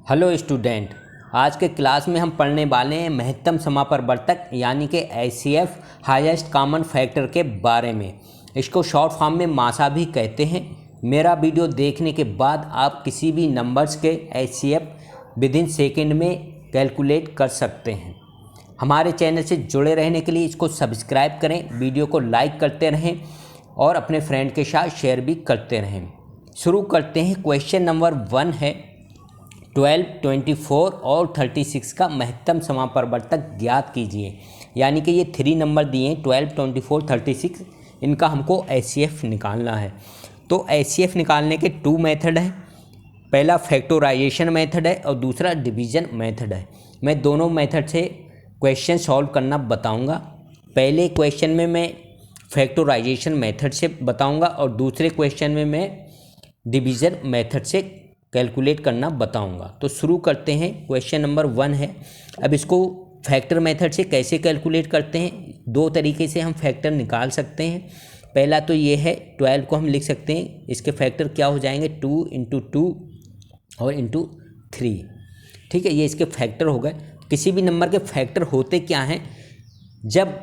Hello student, आज के class में हम पढ़ने वाले हैं महत्तम समापरिवर्तक यानी कि एचसीएफ हाईएस्ट कॉमन फैक्टर के बारे में। इसको शॉर्ट फॉर्म में मासा भी कहते हैं। मेरा वीडियो देखने के बाद आप किसी भी नंबर्स के एचसीएफ विद इन सेकेंड में कैलकुलेट कर सकते हैं। हमारे चैनल से जुड़े रहने के लिए इसको सब्सक्राइब करें, वीडियो को लाइक करते रहें और अपने फ्रेंड के साथ शेयर भी करते रहें। शुरू करते हैं। क्वेश्चन नंबर 1 है 12, 24 और 36 का महत्तम समापरिवर्तक ज्ञात कीजिए। यानी कि ये 3 नंबर दिए हैं 12, 24, 36, इनका हमको एचसीएफ निकालना है। तो एचसीएफ निकालने के 2 मेथड हैं। पहला फैक्टराइजेशन मेथड है और दूसरा डिवीज़न मेथड है। मैं दोनों मेथड से क्वेश्चन सॉल्व करना बताऊंगा। पहले क्वेश्चन में मैं फैक्टराइजेशन मेथड से बताऊंगा और दूसरे क्वेश्चन में मैं डिवीज़न मेथड से कैलकुलेट करना बताऊंगा। तो शुरू करते हैं। क्वेश्चन नंबर 1 है। अब इसको फैक्टर मेथड से कैसे कैलकुलेट करते हैं? 2 तरीके से हम फैक्टर निकाल सकते हैं। पहला तो ये है 12 को हम लिख सकते हैं, इसके फैक्टर क्या हो जाएंगे 2 × 2 और × 3। ठीक है, ये इसके फैक्टर हो गए। किसी भी नंबर के फैक्टर होते क्या हैं? जब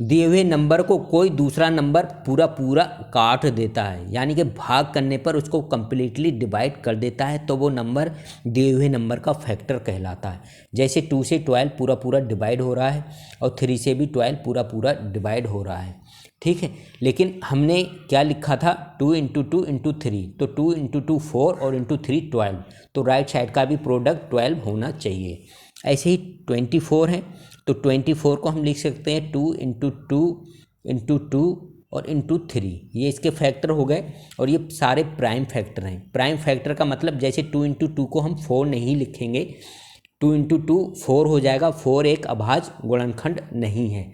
दिए हुए नंबर को कोई दूसरा नंबर पूरा काट देता है, यानी कि भाग करने पर उसको कम्प्लीटली डिवाइड कर देता है, तो वो नंबर दिए हुए नंबर का फैक्टर कहलाता है। जैसे 2 से 12 पूरा डिवाइड हो रहा है और 3 से भी 12 पूरा डिवाइड हो रहा है। ठीक है, लेकिन हमने क्या लिखा था 2 × 2 × 3, तो 2 × 2 4 और × 3 12, तो राइट साइड का भी प्रोडक्ट 12 होना चाहिए। ऐसे ही 24 है, तो 24 को हम लिख सकते हैं 2 × 2 × 2 और × 3। ये इसके फैक्टर हो गए और ये सारे प्राइम फैक्टर हैं। प्राइम फैक्टर का मतलब जैसे 2 × 2 को हम 4 नहीं लिखेंगे, 2 × 2 4 हो जाएगा। 4 एक अभाज्य गुणनखंड नहीं है।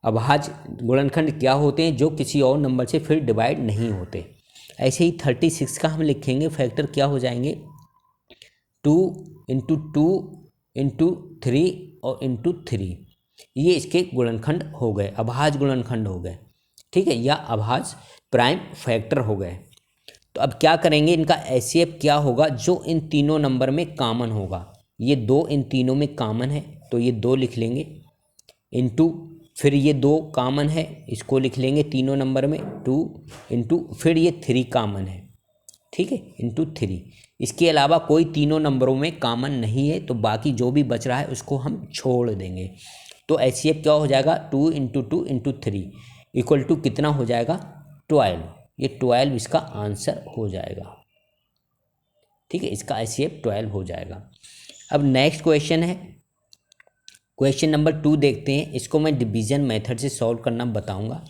अभाज्य गुणनखंड क्या होते हैं? जो किसी और नंबर से फिर डिवाइड नहीं होते। ऐसे ही 36 का हम लिखेंगे, फैक्टर क्या हो जाएंगे 2 × 2 × 3 और × 3। ये इसके गुणनखंड हो गए, अभाज्य गुणनखंड हो गए। ठीक है, या अभाज्य प्राइम फैक्टर हो गए। तो अब क्या करेंगे, इनका एचसीएफ क्या होगा जो इन तीनों नंबर में कॉमन होगा। ये 2 इन तीनों में कॉमन है, तो ये 2 लिख लेंगे इंटू, फिर ये 2 कॉमन है, इसको लिख लेंगे तीनों नंबर में 2 इंटू, फिर ये 3 कॉमन है। ठीक है, × 3। इसके अलावा कोई तीनों नंबरों में कॉमन नहीं है, तो बाकी जो भी बच रहा है उसको हम छोड़ देंगे। तो एचसीएफ क्या हो जाएगा 2 × 2 × 3 इक्वल टू कितना हो जाएगा 12। ये 12 इसका आंसर हो जाएगा। ठीक है, इसका एचसीएफ 12 हो जाएगा। अब नेक्स्ट क्वेश्चन है, क्वेश्चन नंबर 2 देखते हैं। इसको मैं डिवीज़न मेथड से सॉल्व करना बताऊंगा।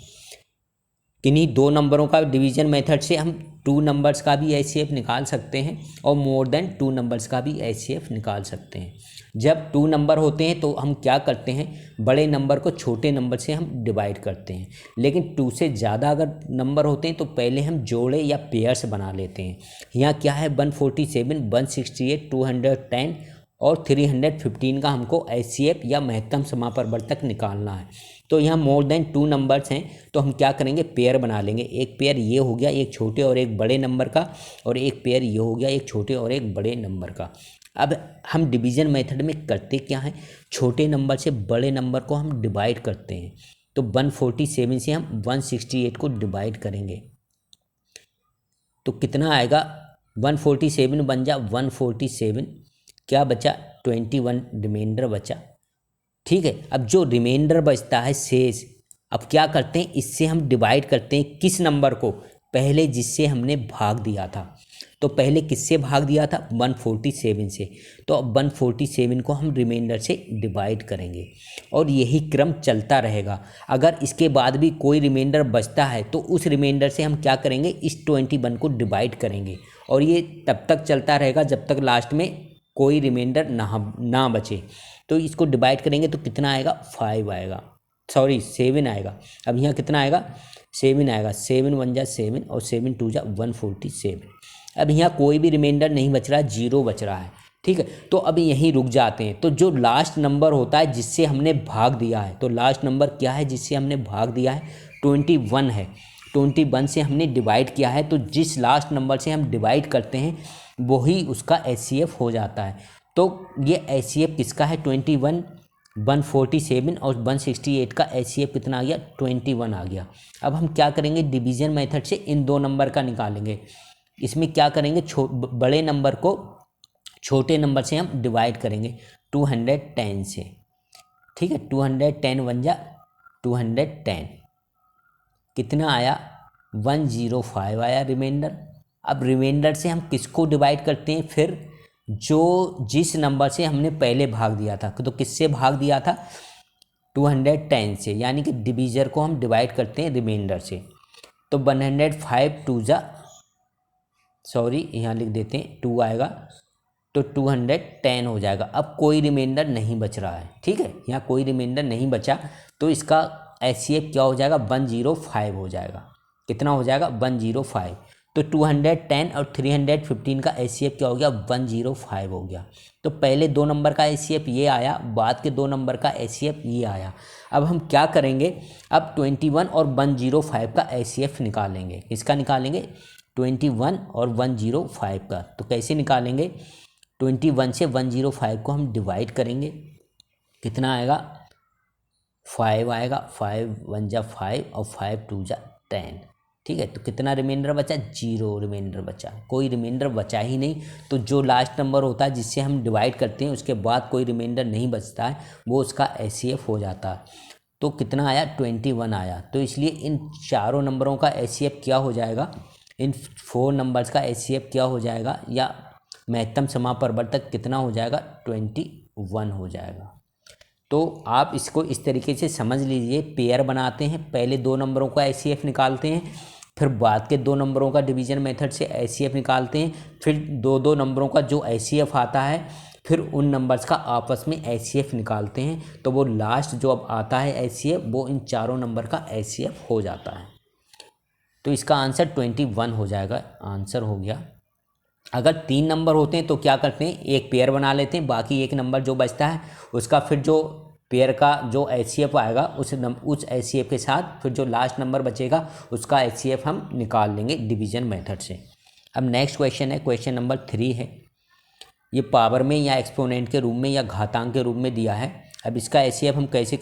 किन्हीं 2 नंबरों का डिवीज़न मेथड से हम 2 नंबर्स का भी एचसीएफ निकाल सकते हैं और मोर देन 2 नंबर्स का भी एचसीएफ निकाल सकते हैं। जब 2 नंबर होते हैं तो हम क्या करते हैं, बड़े नंबर को छोटे नंबर से हम डिवाइड करते हैं। लेकिन 2 से ज़्यादा अगर नंबर होते हैं तो पहले हम जोड़े या पेयर्स बना लेते हैं। यहाँ क्या है 147, 168, 210 और 315 का हमको एचसीएफ या महत्तम समापरिवर्तक निकालना है। तो यहाँ मोर देन 2 नंबर्स हैं, तो हम क्या करेंगे पेयर बना लेंगे। एक पेयर ये हो गया एक छोटे और एक बड़े नंबर का, और एक पेयर ये हो गया एक छोटे और एक बड़े नंबर का। अब हम डिवीज़न मेथड में करते क्या हैं, छोटे नंबर से बड़े नंबर को हम डिवाइड करते हैं। तो 147 से हम 168 को डिवाइड करेंगे, तो कितना आएगा 147 बन जा 147, क्या बचा 21 रिमाइंडर बचा। ठीक है, अब जो रिमाइंडर बचता है शेष, अब क्या करते हैं, इससे हम डिवाइड करते हैं किस नंबर को, पहले जिससे हमने भाग दिया था। तो पहले किससे भाग दिया था 147 से, तो अब 147 को हम रिमाइंडर से डिवाइड करेंगे और यही क्रम चलता रहेगा। अगर इसके बाद भी कोई रिमाइंडर बचता है तो उस रिमाइंडर से हम क्या करेंगे, इस 21 को डिवाइड करेंगे और ये तब तक चलता रहेगा जब तक लास्ट में कोई रिमाइंडर ना बचे। तो इसको डिवाइड करेंगे तो कितना आएगा 5 आएगा, सॉरी 7 आएगा। अब यहाँ कितना आएगा 7 आएगा, 7 × 1 = 7 और 7 × 2 = 147। अब यहाँ कोई भी रिमाइंडर नहीं बच रहा है, 0 बच रहा है। ठीक है, तो अब यहीं रुक जाते हैं। तो जो लास्ट नंबर होता है जिससे हमने भाग दिया है, तो लास्ट नंबर क्या है जिससे हमने भाग दिया है 21 है। 21 से हमने डिवाइड किया है, तो जिस लास्ट नंबर से हम डिवाइड करते हैं वही उसका एचसीएफ हो जाता है। तो ये HCF किसका है 21, 147 और 168 का HCF कितना आ गया 21 आ गया। अब हम क्या करेंगे, डिवीज़न मेथड से इन दो नंबर का निकालेंगे। इसमें क्या करेंगे, बड़े नंबर को छोटे नंबर से हम डिवाइड करेंगे 210 से। ठीक है, 210 बन जा 210, कितना आया 105 आया रिमाइंडर। अब रिमाइंडर से हम किसको डिवाइड करते हैं, फिर जो जिस नंबर से हमने पहले भाग दिया था, तो किससे भाग दिया था 210 से, यानी कि डिवीज़र को हम डिवाइड करते हैं रिमाइंडर से। तो 105 टू जा, सॉरी यहाँ लिख देते हैं 2 आएगा, तो 210 हो जाएगा। अब कोई रिमाइंडर नहीं बच रहा है, ठीक है, यहाँ कोई रिमाइंडर नहीं बचा, तो इसका HCF क्या हो जाएगा 105 हो जाएगा। कितना हो जाएगा 105। तो 210 और 315 का HCF क्या हो गया 105 हो गया। तो पहले दो नंबर का HCF ये आया, बाद के दो नंबर का HCF ये आया। अब हम क्या करेंगे, अब 21 और 105 का HCF निकालेंगे। किसका निकालेंगे 21 और 105 का। तो कैसे निकालेंगे, 21 से 105 को हम डिवाइड करेंगे, कितना आएगा 5 आएगा, 5 1 जा 5 और 5 2 जा 10। ठीक है, तो कितना रिमाइंडर बचा 0 रिमाइंडर बचा, कोई रिमाइंडर बचा ही नहीं। तो जो लास्ट नंबर होता है जिससे हम डिवाइड करते हैं उसके बाद कोई रिमाइंडर नहीं बचता है, वो उसका HCF हो जाता है। तो कितना आया 21 आया। तो इसलिए इन चारों नंबरों का HCF क्या हो जाएगा, इन 4 नंबर्स का HCF क्या हो जाएगा, या महत्तम समापरिवर्तक कितना हो जाएगा 21 हो जाएगा। तो आप इसको इस तरीके से समझ लीजिए, पेयर बनाते हैं, पहले दो नंबरों का HCF निकालते हैं, फिर बाद के दो नंबरों का डिवीज़न मेथड से HCF निकालते हैं, फिर दो दो नंबरों का जो HCF आता है फिर उन नंबर्स का आपस में HCF निकालते हैं। तो वो लास्ट जो अब आता है HCF वो इन चारों नंबर का HCF हो जाता है। तो इसका आंसर 21 हो जाएगा, आंसर हो गया। अगर 3 नंबर होते हैं तो क्या करते हैं, एक पेयर बना लेते हैं, बाकी एक नंबर जो बचता है उसका फिर जो पेयर का जो HCF आएगा उस HCF के साथ फिर जो लास्ट नंबर बचेगा उसका HCF हम निकाल लेंगे डिवीज़न मेथड से। अब नेक्स्ट क्वेश्चन है, क्वेश्चन नंबर 3 है। ये पावर में या एक्सपोनेंट के रूप में या घातांक के रूप में दिया है। अब इसका HCF हम कैसे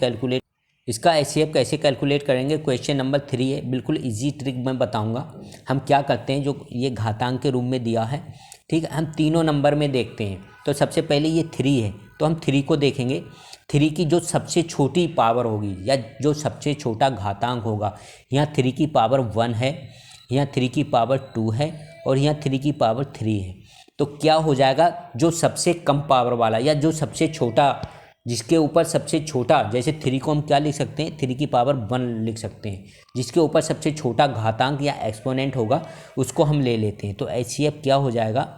कैलकुलेट करेंगे, क्वेश्चन नंबर 3 है, बिल्कुल इजी ट्रिक मैं बताऊंगा। हम क्या करते हैं, जो ये घातांक के रूप में दिया है, ठीक है, हम तीनों नंबर में देखते हैं। तो सबसे पहले ये 3 है तो हम 3 को देखेंगे, 3 की जो सबसे छोटी पावर होगी या जो सबसे छोटा घातांक होगा, यहाँ 3 की पावर 1 है, यहाँ 3 की पावर 2 है और यहाँ 3 की पावर 3 है। तो क्या हो जाएगा, जो सबसे कम पावर वाला या जो सबसे छोटा, जिसके ऊपर सबसे छोटा, जैसे 3 को हम क्या लिख सकते हैं 3 की पावर 1 लिख सकते हैं, जिसके ऊपर सबसे छोटा घातांक या एक्सपोनेंट होगा उसको हम ले लेते हैं। तो HCF क्या हो जाएगा,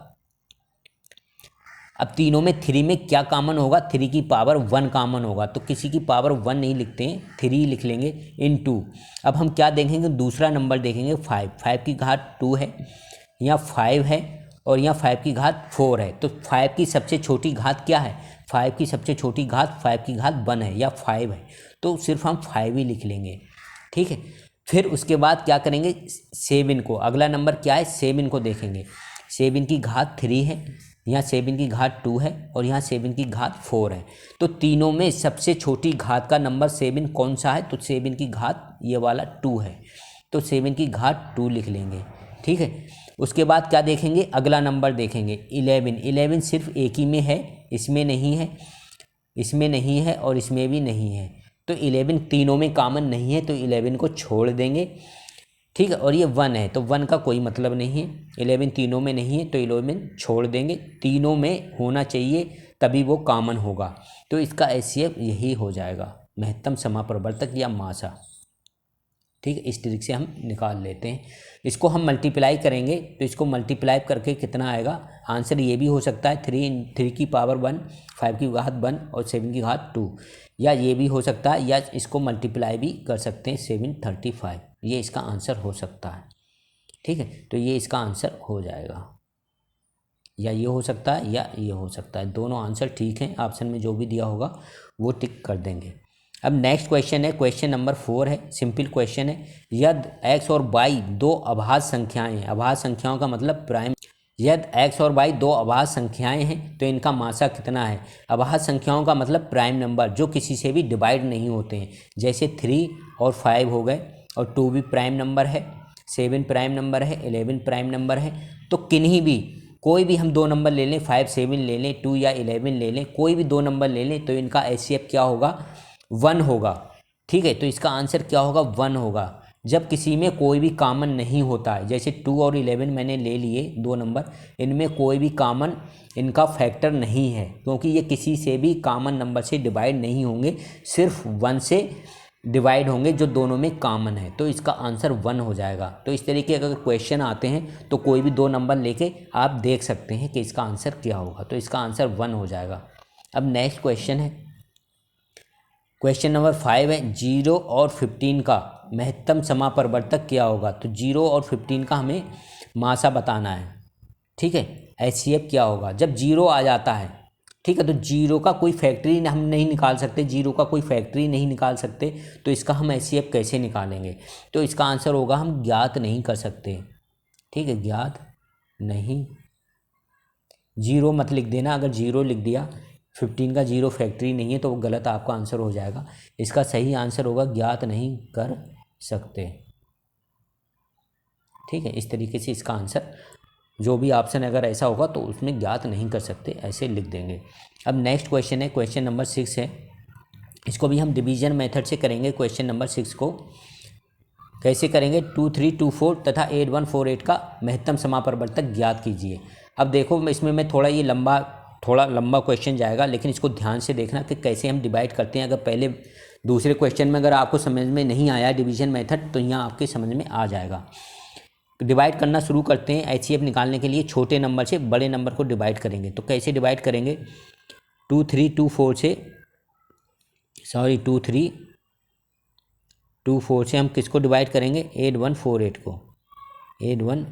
अब तीनों में 3 में क्या कॉमन होगा, 3 की पावर 1 कॉमन होगा, तो किसी की पावर 1 नहीं लिखते हैं, 3 लिख लेंगे इनटू। अब हम क्या देखेंगे, दूसरा नंबर देखेंगे 5 की घात 2 है, यहाँ 5 है और यहाँ 5 की घात 4 है। तो 5 की सबसे छोटी घात क्या है, 5 की सबसे छोटी घात 5 की घात 1 है या 5 है, तो सिर्फ हम 5 ही लिख लेंगे। ठीक है, फिर उसके बाद क्या करेंगे, 7 को, अगला नंबर क्या है 7 को देखेंगे। 7 की घात 3 है, यहाँ 7 की घात 2 है और यहाँ 7 की घात 4 है। तो तीनों में सबसे छोटी घात का नंबर 7 कौन सा है, तो 7 की घात ये वाला 2 है, तो 7 की घात 2 लिख लेंगे। ठीक है, उसके बाद क्या देखेंगे, अगला नंबर देखेंगे 11 सिर्फ एक ही में है, इसमें नहीं है, इसमें नहीं है और इसमें भी नहीं है। तो 11 तीनों में कॉमन नहीं है, तो 11 को छोड़ देंगे। ठीक है, और ये 1 है तो 1 का कोई मतलब नहीं है, 11 तीनों में नहीं है तो 11 छोड़ देंगे, तीनों में होना चाहिए तभी वो कॉमन होगा। तो इसका HCF यही हो जाएगा, महत्तम समापरिवर्तक या मासा। ठीक है, इस ट्रिक से हम निकाल लेते हैं। इसको हम मल्टीप्लाई करेंगे तो इसको मल्टीप्लाई करके कितना आएगा, आंसर ये भी हो सकता है 3 की पावर 1, 5 की घात 1 और 7 की घात 2, या ये भी हो सकता है, या इसको मल्टीप्लाई भी कर सकते हैं 735, ये इसका आंसर हो सकता है। ठीक है, तो ये इसका आंसर हो जाएगा, या ये हो सकता है या ये हो सकता है, दोनों आंसर ठीक हैं। ऑप्शन में जो भी दिया होगा वो टिक कर देंगे। अब नेक्स्ट क्वेश्चन है, क्वेश्चन नंबर 4 है, सिंपल क्वेश्चन है। यदि x और y दो अभाज्य संख्याएं हैं, अभाज्य संख्याओं का मतलब प्राइम, यदि x और y दो अभाज्य संख्याएं हैं तो इनका मासा कितना है। अभाज्य संख्याओं का मतलब प्राइम नंबर जो किसी से भी डिवाइड नहीं होते हैं, जैसे 3 और 5 हो गए, और 2 भी प्राइम नंबर है, 7 प्राइम नंबर है, 11 प्राइम नंबर है। तो किन्हीं भी कोई भी हम दो नंबर ले लें, 5 7 ले लें, 2 या 11 ले लें, कोई भी दो नंबर ले लें, तो इनका HCF क्या होगा, 1 होगा। ठीक है, तो इसका आंसर क्या होगा, 1 होगा। जब किसी में कोई भी कॉमन नहीं होता है, जैसे 2 और 11 मैंने ले लिए दो नंबर, इनमें कोई भी कॉमन इनका फैक्टर नहीं है, क्योंकि ये किसी से भी कॉमन नंबर से डिवाइड नहीं होंगे, सिर्फ 1 से डिवाइड होंगे जो दोनों में कॉमन है। तो इसका आंसर 1 हो जाएगा। तो इस तरीके अगर क्वेश्चन आते हैं तो कोई भी दो नंबर लेके आप देख सकते हैं कि इसका आंसर क्या होगा। तो इसका आंसर 1 हो जाएगा। अब नेक्स्ट क्वेश्चन है, क्वेश्चन नंबर 5 है, 0 और 15 का महत्तम समापरिवर्तक क्या होगा। तो 0 और 15 का हमें मासा बताना है। ठीक है, HCF क्या होगा जब 0 आ जाता है। ठीक है, तो 0 का कोई फैक्टरी हम नहीं निकाल सकते, 0 का कोई फैक्टरी नहीं निकाल सकते, तो इसका हम HCF कैसे निकालेंगे। तो इसका आंसर होगा हम ज्ञात नहीं कर सकते। ठीक है, ज्ञात नहीं, 0 मत लिख देना। अगर 0 लिख दिया, 15 का 0 फैक्टरी नहीं है, तो वो गलत आपका आंसर हो जाएगा। इसका सही आंसर होगा ज्ञात नहीं कर सकते। ठीक है, इस तरीके से इसका आंसर, जो भी ऑप्शन अगर ऐसा होगा तो उसमें ज्ञात नहीं कर सकते ऐसे लिख देंगे। अब नेक्स्ट क्वेश्चन है, क्वेश्चन नंबर 6 है। इसको भी हम डिवीजन मेथड से करेंगे। क्वेश्चन नंबर 6 को कैसे करेंगे, 2 3 2 4 तथा 8 1 4 8 का महत्तम समापरिवर्तक ज्ञात कीजिए। अब देखो इसमें मैं थोड़ा लंबा क्वेश्चन जाएगा, लेकिन इसको ध्यान से देखना कि कैसे हम डिवाइड करते हैं। अगर पहले दूसरे क्वेश्चन में अगर आपको समझ में नहीं आया डिवीजन मेथड, तो यहाँ आपके समझ में आ जाएगा। डिवाइड करना शुरू करते हैं। HCF निकालने के लिए छोटे नंबर से बड़े नंबर को डिवाइड करेंगे। तो कैसे डिवाइड करेंगे, 2 3 2 4 से 2 3 2 4 से हम किसको डिवाइड करेंगे, 8 1 4 8 को। 8 1,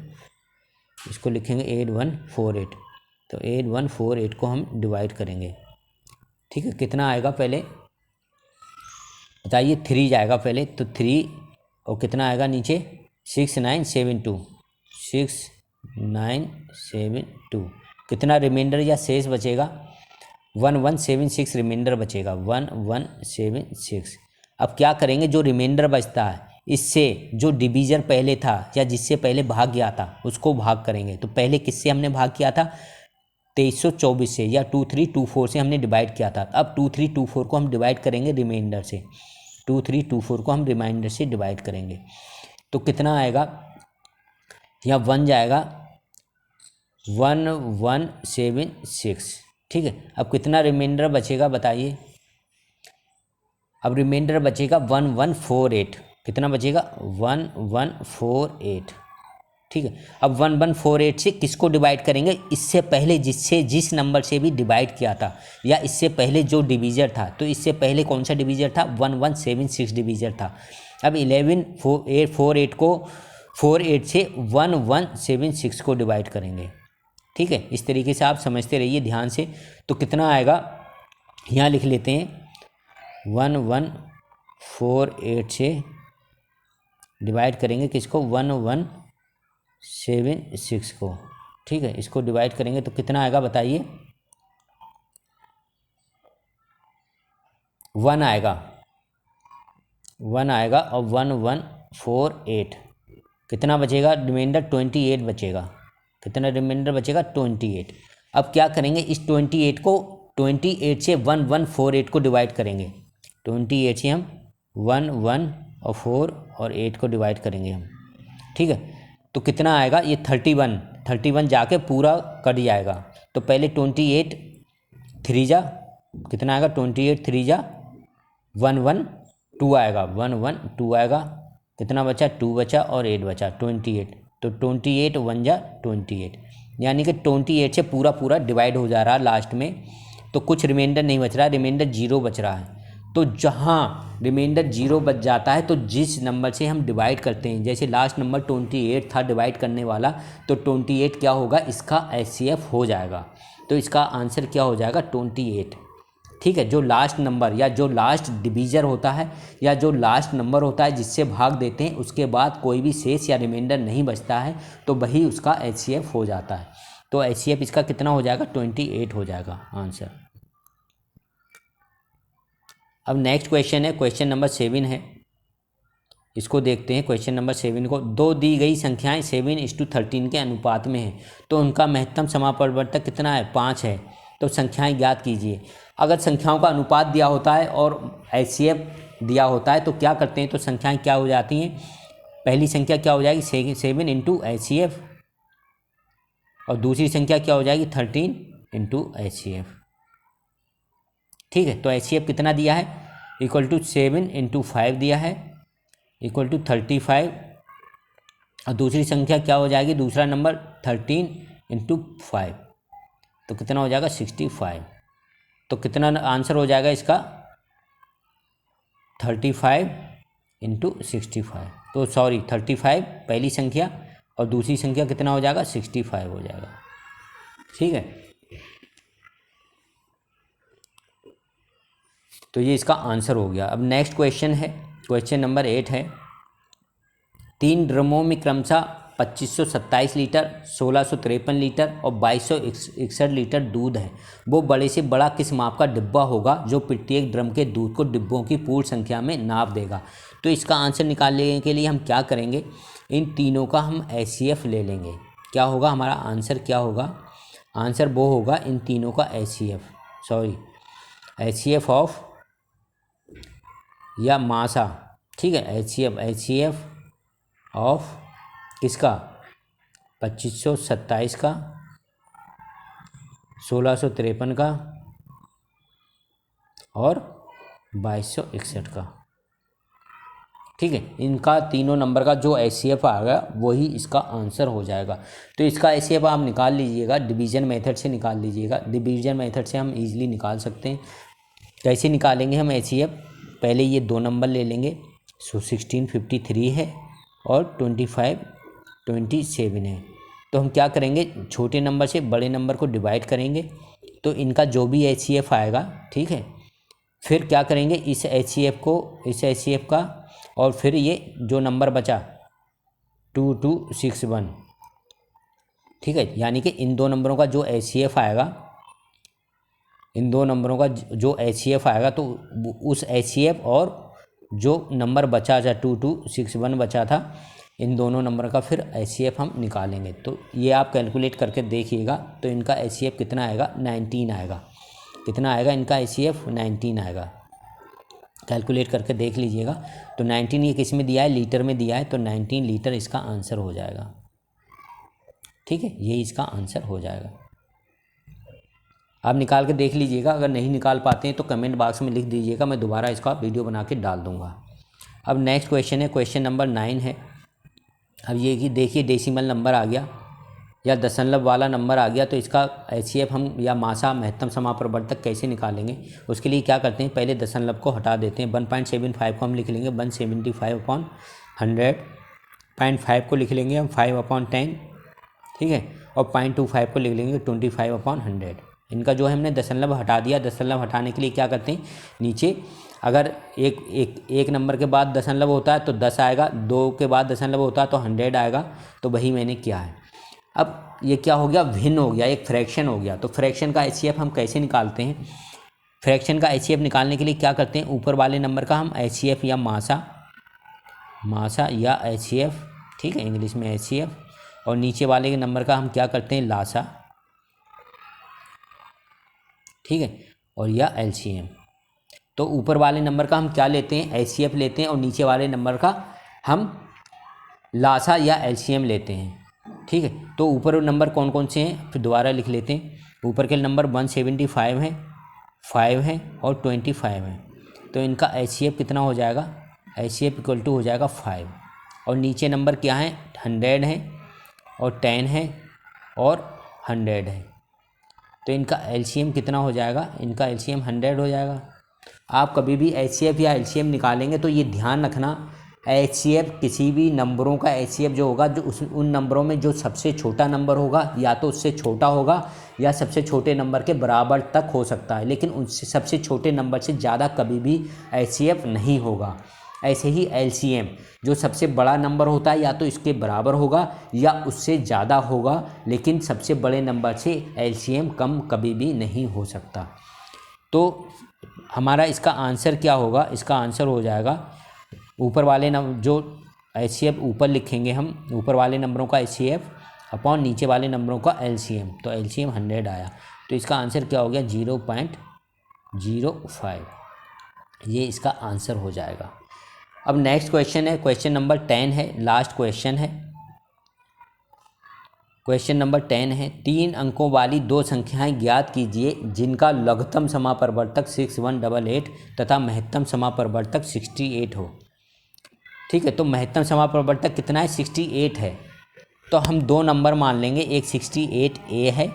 इसको लिखेंगे 8 1 4 8। तो 8 1 4 8 को हम डिवाइड करेंगे। ठीक है, कितना आएगा पहले बताइए, 3 जाएगा पहले, तो 3 और कितना आएगा नीचे, 6 9 7 2, 6 9 7 2। कितना रिमाइंडर या शेष बचेगा, 1 1 7 6 रिमाइंडर बचेगा, 1 1 7 6। अब क्या करेंगे, जो रिमाइंडर बचता है इससे जो डिवीजर पहले था या जिससे पहले भाग गया था उसको भाग करेंगे। तो पहले किससे हमने भाग किया था, 2324 से, या 2 3 2 4 से हमने डिवाइड किया था। अब 2 3 2 4 को हम डिवाइड करेंगे रिमाइंडर से, 2 3 2 4 को हम रिमाइंडर से डिवाइड करेंगे। तो कितना आएगा, यहाँ 1 जाएगा, 1 1 7 6। ठीक है, अब कितना रिमाइंडर बचेगा बताइए। अब रिमाइंडर बचेगा 1 1 4 8। कितना बचेगा, 1 1 4 8। ठीक है, अब 1 1 4 8 से किसको डिवाइड करेंगे, इससे पहले जिस नंबर से भी डिवाइड किया था, या इससे पहले जो डिवीजर था। तो इससे पहले कौन सा डिवीजर था, 1 1 7 6 डिवीजर था। अब 11 4 8 को 4 8 से 1 1 7 6 को डिवाइड करेंगे। ठीक है, इस तरीके से आप समझते रहिए ध्यान से। तो कितना आएगा, यहाँ लिख लेते हैं, 1 1 4 8 से डिवाइड करेंगे किसको, 1 1 7 6 को। ठीक है, इसको डिवाइड करेंगे तो कितना आएगा बताइए, 1 आएगा, 1 आएगा। और 1 1 4 8 कितना बचेगा, रिमाइंडर 28 बचेगा। कितना रिमाइंडर बचेगा, 28। अब क्या करेंगे, इस 28 को 28 से 1 1 4 8 को डिवाइड करेंगे। 28 से हम 1 1 और 4 और 8 को डिवाइड करेंगे हम। ठीक है, तो कितना आएगा, ये 31 जाके पूरा कट जाएगा। तो पहले 28 3 जा, कितना आएगा, 28 3 जा 1 1 2 आएगा, 1 1 2 आएगा। कितना बचा, 2 बचा और 8 बचा, 28। तो 28 1 जा 28, यानी कि 28 से पूरा डिवाइड हो जा रहा है लास्ट में। तो कुछ रिमाइंडर नहीं बच रहा, रिमाइंडर 0 बच रहा है। तो जहाँ रिमाइंडर 0 बच जाता है, तो जिस नंबर से हम डिवाइड करते हैं, जैसे लास्ट नंबर 28 था डिवाइड करने वाला, तो 28 क्या होगा, इसका HCF हो जाएगा। तो इसका आंसर क्या हो जाएगा, 28। ठीक है, जो लास्ट नंबर या जो लास्ट डिवीजर होता है या जो लास्ट नंबर होता है जिससे भाग देते हैं, उसके बाद कोई भी शेष या रिमाइंडर नहीं बचता है, तो वही उसका HCF हो जाता है। तो HCF इसका कितना हो जाएगा, 28 हो जाएगा आंसर। अब नेक्स्ट क्वेश्चन है, क्वेश्चन नंबर 7 है, इसको देखते हैं। क्वेश्चन नंबर 7 को, दो दी गई संख्याएं 7:13 के अनुपात में है तो उनका महत्तम समापरिवर्तक कितना है, 5 है। तो संख्याएं ज्ञात कीजिए। अगर संख्याओं का अनुपात दिया होता है और HCF दिया होता है तो क्या करते हैं, तो संख्याएं क्या हो जाती हैं, पहली संख्या क्या हो जाएगी 7 इंटू HCF और दूसरी संख्या क्या हो जाएगी 13 इंटू HCF। ठीक है, तो HCF कितना दिया है, इक्वल टू 7 इंटू 5 दिया है, इक्वल टू 35 और दूसरी संख्या क्या हो जाएगी, दूसरा नंबर 13 इंटू 5 तो कितना हो जाएगा 65। तो कितना आंसर हो जाएगा इसका 35 इंटू 65, तो सॉरी 35 पहली संख्या और दूसरी संख्या कितना हो जाएगा 65 हो जाएगा। ठीक है, तो ये इसका आंसर हो गया। अब नेक्स्ट क्वेश्चन है, क्वेश्चन नंबर 8 है, 3 ड्रमों में क्रमशः 2527 लीटर, 1653 लीटर और 2261 लीटर दूध है। वो बड़े से बड़ा किस माप का डिब्बा होगा जो प्रत्येक ड्रम के दूध को डिब्बों की पूर्ण संख्या में नाप देगा। तो इसका आंसर निकालने के लिए हम क्या करेंगे, इन तीनों का हम HCF ले लेंगे। क्या होगा हमारा आंसर, क्या होगा आंसर, वो होगा इन तीनों का HCF ऑफ या मासा। ठीक है, HCF ऑफ किसका 2527 का, 1653 का और 2261 का। ठीक है, इनका तीनों नंबर का जो HCF आएगा वही इसका आंसर हो जाएगा। तो इसका HCF आप निकाल लीजिएगा, डिवीजन मेथड से निकाल लीजिएगा। डिवीजन मेथड से हम इजीली निकाल सकते हैं। कैसे निकालेंगे हम HCF, पहले ये दो नंबर ले लेंगे, 1653 है और 27 है। तो हम क्या करेंगे, छोटे नंबर से बड़े नंबर को डिवाइड करेंगे तो इनका जो भी HCF आएगा, ठीक है, फिर क्या करेंगे इस HCF का और फिर ये जो नंबर बचा 2261, ठीक है, यानी कि इन दो नंबरों का जो HCF आएगा, इन दो नंबरों का जो HCF आएगा तो उस HCF और जो नंबर बचा था 2261 बचा था, इन दोनों नंबर का फिर HCF हम निकालेंगे। तो ये आप कैलकुलेट करके देखिएगा तो इनका HCF कितना आएगा, 19 आएगा। कितना आएगा इनका HCF, 19 आएगा। कैलकुलेट करके देख लीजिएगा। तो 19 ये किस में दिया है, लीटर में दिया है, तो 19 लीटर इसका आंसर हो जाएगा। ठीक है, ये इसका आंसर हो जाएगा। आप निकाल के देख लीजिएगा, अगर नहीं निकाल पाते हैं तो कमेंट बॉक्स में लिख दीजिएगा, मैं दोबारा इसका वीडियो बना के डाल दूँगा। अब नेक्स्ट क्वेश्चन है, क्वेश्चन नंबर 9 है। अब ये कि देखिए डेसिमल नंबर आ गया या दशमलव वाला नंबर आ गया, तो इसका HCF हम या मासा महत्तम समापरिवर्तक कैसे निकालेंगे। उसके लिए क्या करते हैं, पहले दशमलव को हटा देते हैं। 1.75 को हम लिख लेंगे 175/100, 0.5 को लिख लेंगे हम 5/10, ठीक है, और 0.25 को लिख लेंगे 25/100। इनका जो है हमने दशमलव हटा दिया। दशमलव हटाने के लिए क्या करते हैं, नीचे अगर एक नंबर के बाद दशमलव होता है तो 10 आएगा, 2 के बाद दशमलव होता है तो 100 आएगा। तो वही मैंने किया है। अब ये क्या हो गया, भिन्न हो गया, एक फ्रैक्शन हो गया। तो फ्रैक्शन का HCF हम कैसे निकालते हैं, फ्रैक्शन का HCF निकालने के लिए क्या करते हैं, ऊपर वाले नंबर का हम HCF या मासा या HCF, ठीक है, इंग्लिश में HCF, और नीचे वाले के नंबर का हम क्या करते हैं, लासा, ठीक है, और या LCM। तो ऊपर वाले नंबर का हम क्या लेते हैं, HCF लेते हैं, और नीचे वाले नंबर का हम लासा या LCM लेते हैं। ठीक है, तो ऊपर नंबर कौन कौन से हैं, फिर दोबारा लिख लेते हैं। ऊपर के नंबर 175 है, 5 है और 25 है। तो इनका HCF कितना हो जाएगा, HCF इक्वल टू हो जाएगा 5। और नीचे नंबर क्या है, 100 है और 10 है और 100 है। तो इनका LCM कितना हो जाएगा, इनका LCM 100 हो जाएगा। आप कभी भी HCF या LCM निकालेंगे तो ये ध्यान रखना, HCF किसी भी नंबरों का HCF जो होगा, जो उन नंबरों में जो सबसे छोटा नंबर होगा या तो उससे छोटा होगा या सबसे छोटे नंबर के बराबर तक हो सकता है, लेकिन उससे सबसे छोटे नंबर से ज़्यादा कभी भी HCF नहीं होगा। ऐसे ही LCM जो सबसे बड़ा नंबर होता है या तो इसके बराबर होगा या उससे ज़्यादा होगा, लेकिन सबसे बड़े नंबर से LCM कम कभी भी नहीं हो सकता। तो हमारा इसका आंसर क्या होगा, इसका आंसर हो जाएगा ऊपर वाले जो HCF ऊपर लिखेंगे हम, ऊपर वाले नंबरों का HCF अपॉन नीचे वाले नंबरों का LCM, तो LCM 100 आया, तो इसका आंसर क्या हो गया 0.05, ये इसका आंसर हो जाएगा। अब नेक्स्ट क्वेश्चन है, क्वेश्चन नंबर 10 है, लास्ट क्वेश्चन है। क्वेश्चन नंबर 10 है, 3 अंकों वाली दो संख्याएं ज्ञात कीजिए जिनका लघुत्तम समापरिवर्तक 6188 तथा महत्तम समापरिवर्तक 68 हो। ठीक है, तो महत्तम समापरिवर्तक कितना है 68 है, तो हम दो नंबर मान लेंगे, एक 68A है,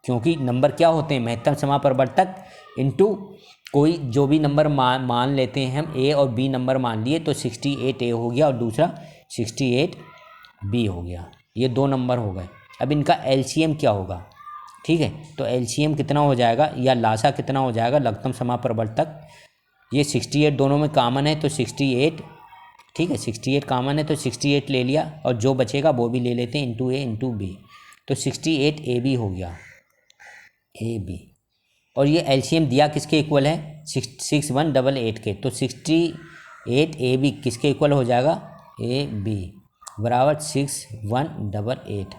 क्योंकि नंबर क्या होते हैं महत्तम समापरिवर्तक इनटू कोई जो भी नंबर मान लेते हैं हम, A और B नंबर मान लिए तो 68A हो गया और दूसरा 68B हो गया, ये दो नंबर हो गए। अब इनका LCM क्या होगा, ठीक है, तो LCM कितना हो जाएगा या लासा कितना हो जाएगा लघुत्तम समापरिवर्तक, ये 68 दोनों में कॉमन है तो 68, ठीक है 68 कॉमन है तो 68 ले लिया और जो बचेगा वो भी ले लेते हैं इंटू A इंटू B, तो 68AB हो गया AB, और ये LCM दिया किसके इक्वल है 6188 के, तो 68AB किसके इक्वल हो जाएगा AB बराबर 6188,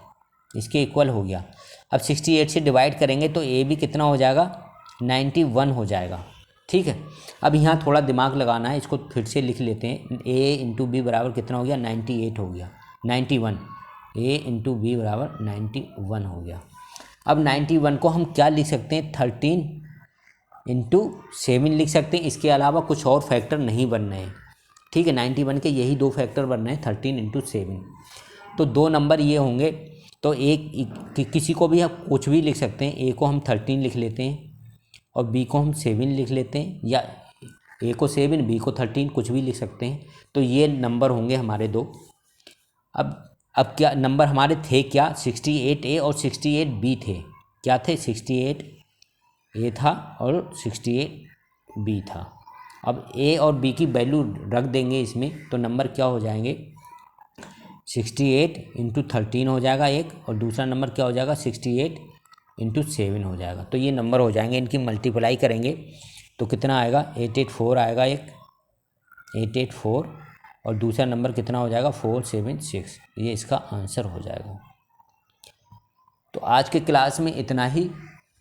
इसके इक्वल हो गया। अब 68 से डिवाइड करेंगे तो AB कितना हो जाएगा 91 हो जाएगा। ठीक है, अब यहाँ थोड़ा दिमाग लगाना है, इसको फिर से लिख लेते हैं, A इंटू B बराबर कितना हो गया 98 हो गया, 91, A इंटू B बराबर 91 हो गया। अब 91 को हम क्या लिख सकते हैं 13 इंटू 7 लिख सकते हैं, इसके अलावा कुछ और फैक्टर नहीं बन रहे हैं। ठीक है, 91 के यही दो फैक्टर बन रहे हैं 13 इंटू 7, तो दो नंबर ये होंगे, तो एक किसी को भी आप कुछ भी लिख सकते हैं, A को हम 13 लिख लेते हैं और B को हम 7 लिख लेते हैं, या A को 7 B को 13 कुछ भी लिख सकते हैं, तो ये नंबर होंगे हमारे दो। अब क्या नंबर हमारे थे क्या 68A और 68B थे, क्या थे 68A था और 68B था। अब A और B की वैल्यू रख देंगे इसमें, तो नंबर क्या हो जाएंगे 68 इंटू 13 हो जाएगा एक, और दूसरा नंबर क्या हो जाएगा 68 इंटू 7 हो जाएगा, तो ये नंबर हो जाएंगे, इनकी मल्टीप्लाई करेंगे तो कितना आएगा 884 आएगा एक, 884, और दूसरा नंबर कितना हो जाएगा 476, ये इसका आंसर हो जाएगा। तो आज के क्लास में इतना ही।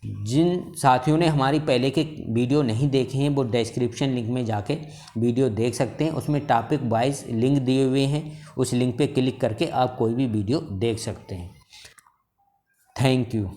जिन साथियों ने हमारी पहले के वीडियो नहीं देखे हैं वो डिस्क्रिप्शन लिंक में जाके वीडियो देख सकते हैं, उसमें टॉपिक वाइज लिंक दिए हुए हैं, उस लिंक पे क्लिक करके आप कोई भी वीडियो देख सकते हैं। Thank you.